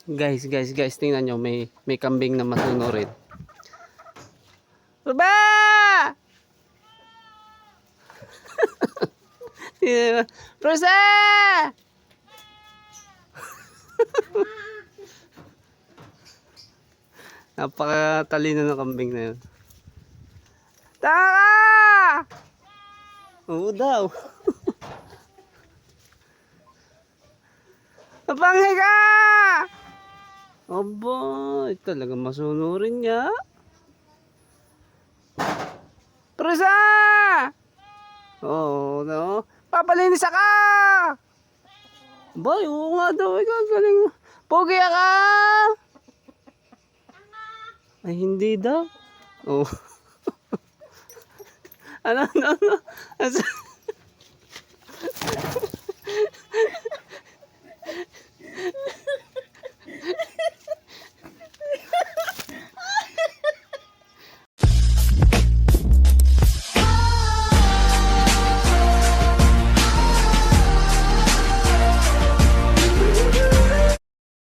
Guys, tingnan nyo, may kambing na masunurin. Baba! Rosa! Napakatalino ng kambing na yun. Tara! Oo daw. Mapanghi ka! Aba, talaga masunurin niya. Rosa! Oo, no? Papalinis ka! Bay, oo nga daw, galing. Pogi ka! Ay, hindi daw. Oh. Ano?